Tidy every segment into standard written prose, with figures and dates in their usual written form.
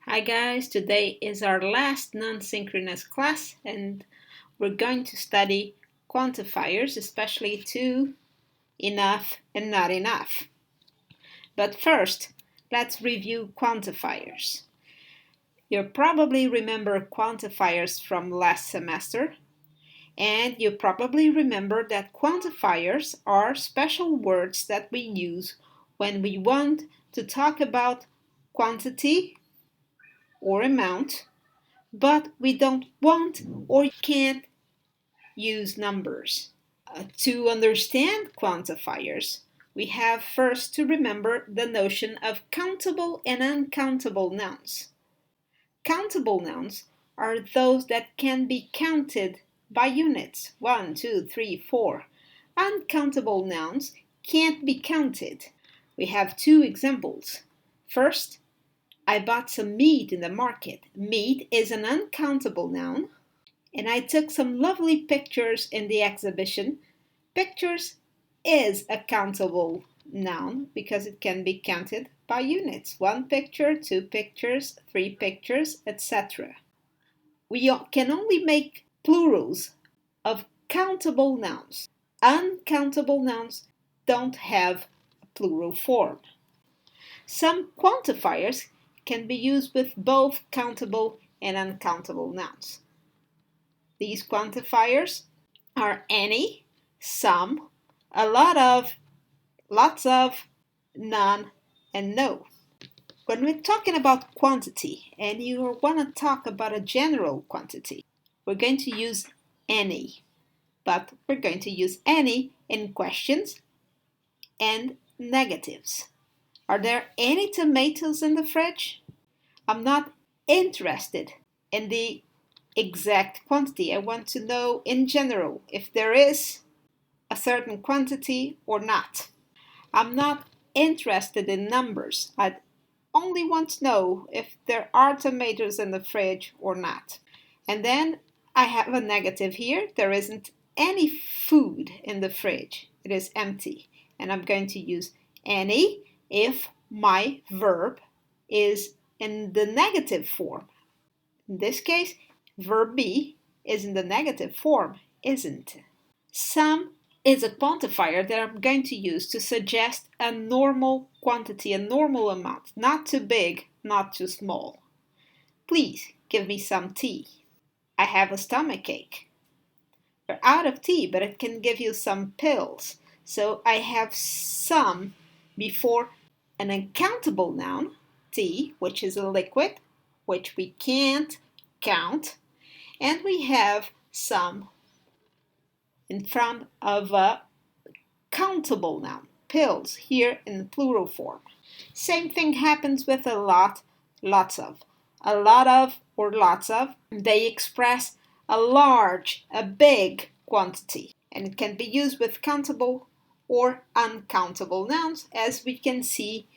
Hi guys, today is our last non-synchronous class and we're going to study quantifiers, especially to enough and not enough. But first, let's review quantifiers. You probably remember quantifiers from last semester, and you probably remember that quantifiers are special words that we use when we want to talk about quantity or amount, but we don't want or can't use numbers. To understand quantifiers, we have first to remember the notion of countable and uncountable nouns. Countable nouns are those that can be counted by units 1, 2, 3, 4. Uncountable nouns can't be counted. We have two examples. First, I bought some meat in the market. Meat is an uncountable noun. And I took some lovely pictures in the exhibition. Pictures is a countable noun because it can be counted by units. One picture, two pictures, three pictures, etc. We can only make plurals of countable nouns. Uncountable nouns don't have a plural form. Some quantifiers can be used with both countable and uncountable nouns. These quantifiers are any, some, a lot of, lots of, none, and no. When we're talking about quantity and you want to talk about a general quantity, we're going to use any, but we're going to use any in questions and negatives. Are there any tomatoes in the fridge? I'm not interested in the exact quantity. I want to know in general if there is a certain quantity or not. I'm not interested in numbers. I only want to know if there are tomatoes in the fridge or not. And then I have a negative here. There isn't any food in the fridge. It is empty. And I'm going to use any if my verb is in the negative form. In this case, verb be is in the negative form, isn't. Some is a quantifier that I'm going to use to suggest a normal quantity, a normal amount, not too big, not too small. Please give me some tea. I have a stomachache. We're out of tea, but it can give you some pills. So I have some before an uncountable noun, tea, which is a liquid, which we can't count, and we have some in front of a countable noun, pills, here in the plural form. Same thing happens with a lot, lots of. A lot of or lots of, they express a large, a big quantity, and it can be used with countable or uncountable nouns, as we can see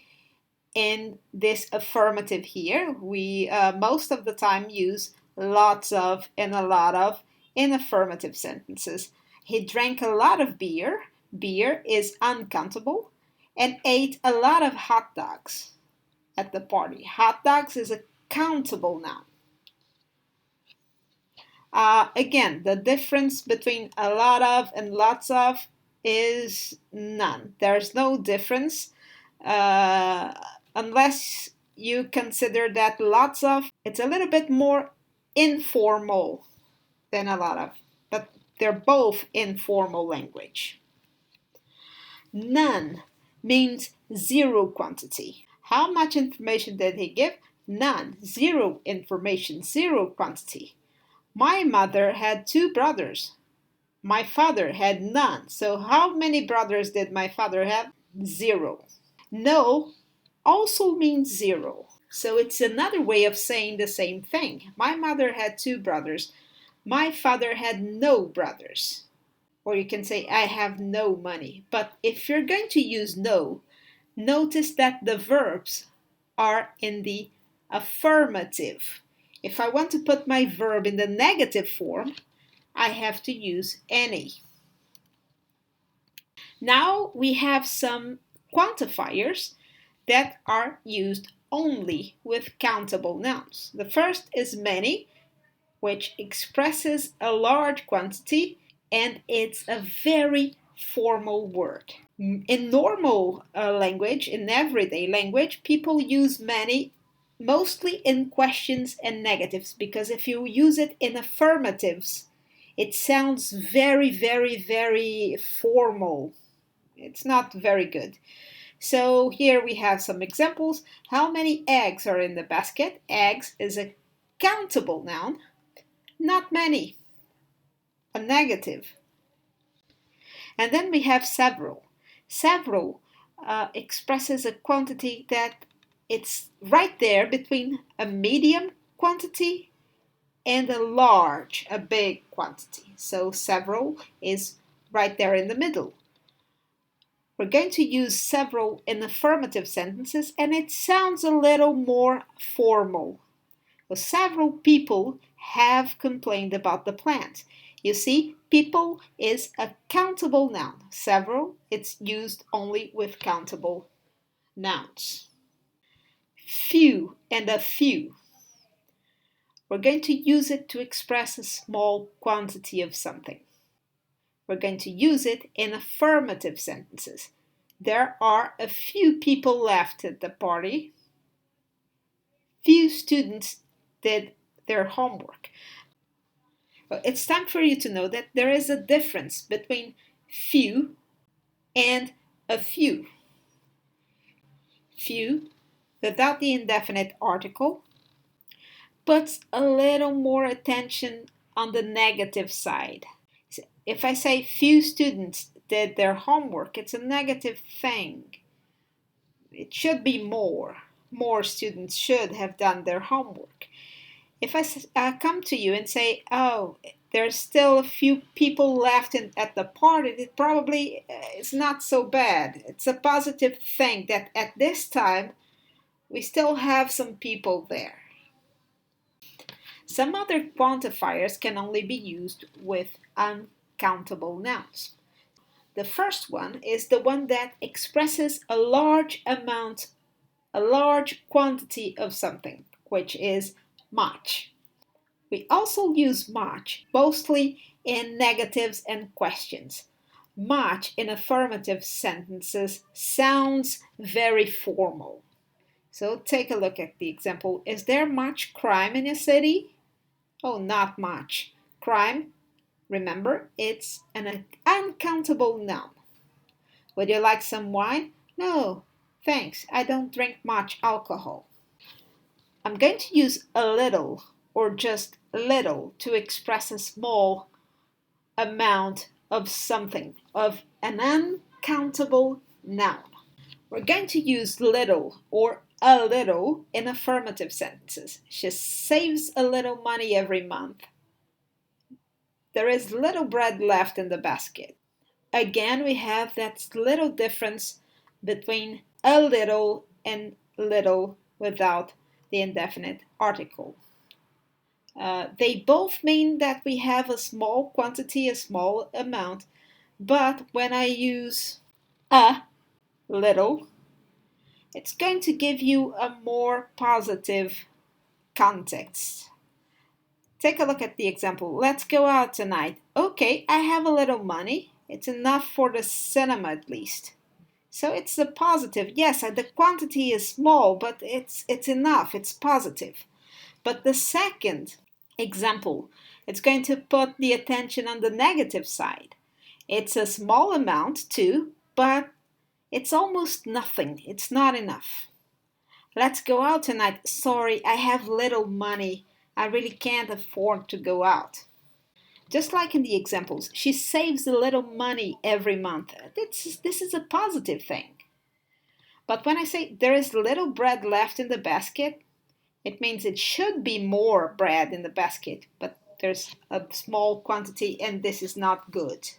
in this affirmative here. We most of the time use lots of and a lot of in affirmative sentences. He drank a lot of beer. Beer is uncountable. And ate a lot of hot dogs at the party. Hot dogs is a countable noun. Again, the difference between a lot of and lots of is none. There's no difference. Unless you consider that lots of, it's a little bit more informal than a lot of, but they're both informal language. None means zero quantity. How much information did he give? None. Zero information, zero quantity. My mother had two brothers. My father had none. So how many brothers did my father have? Zero. No also means zero. So it's another way of saying the same thing. My mother had two brothers. My father had no brothers. Or you can say, I have no money. But if you're going to use no, notice that the verbs are in the affirmative. If I want to put my verb in the negative form, I have to use any. Now we have some quantifiers that are used only with countable nouns. The first is many, which expresses a large quantity, and it's a very formal word. In normal language, in everyday language, people use many mostly in questions and negatives, because if you use it in affirmatives, it sounds very, very, very formal. It's not very good. So here we have some examples. How many eggs are in the basket? Eggs is a countable noun. Not many, a negative. And then we have several. Several expresses a quantity that it's right there between a medium quantity and a large, a big quantity. So several is right there in the middle. We're going to use several in affirmative sentences, and it sounds a little more formal. Well, several people have complained about the plant. You see, people is a countable noun. Several, it's used only with countable nouns. Few and a few. We're going to use it to express a small quantity of something. We're going to use it in affirmative sentences. There are a few people left at the party. Few students did their homework. Well, it's time for you to know that there is a difference between few and a few. Few, without the indefinite article, puts a little more attention on the negative side. If I say few students did their homework, it's a negative thing. It should be more. More students should have done their homework. If I come to you and say, oh, there's still a few people left at the party, it probably is not so bad. It's a positive thing that at this time we still have some people there. Some other quantifiers can only be used with uncountable nouns. The first one is the one that expresses a large amount, a large quantity of something, which is much. We also use much mostly in negatives and questions. Much in affirmative sentences sounds very formal. So take a look at the example. Is there much crime in your city? Oh, not much. Crime, remember, it's an uncountable noun. Would you like some wine? No, thanks. I don't drink much alcohol. I'm going to use a little or just little to express a small amount of something, of an uncountable noun. We're going to use little or a little in affirmative sentences. She saves a little money every month. There is little bread left in the basket. Again, we have that little difference between a little and little without the indefinite article. They both mean that we have a small quantity, a small amount, but when I use a little, it's going to give you a more positive context. Take a look at the example. Let's go out tonight. Okay, I have a little money. It's enough for the cinema at least. So it's a positive. Yes, the quantity is small, but it's enough. It's positive. But the second example, it's going to put the attention on the negative side. It's a small amount too, but it's almost nothing. It's not enough. Let's go out tonight. Sorry, I have little money. I really can't afford to go out. Just like in the examples, she saves a little money every month. This is a positive thing. But when I say there is little bread left in the basket, it means it should be more bread in the basket, but there's a small quantity and this is not good.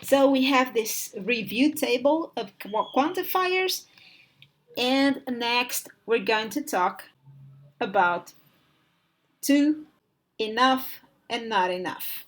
So we have this review table of quantifiers, and next we're going to talk about too, enough, and not enough.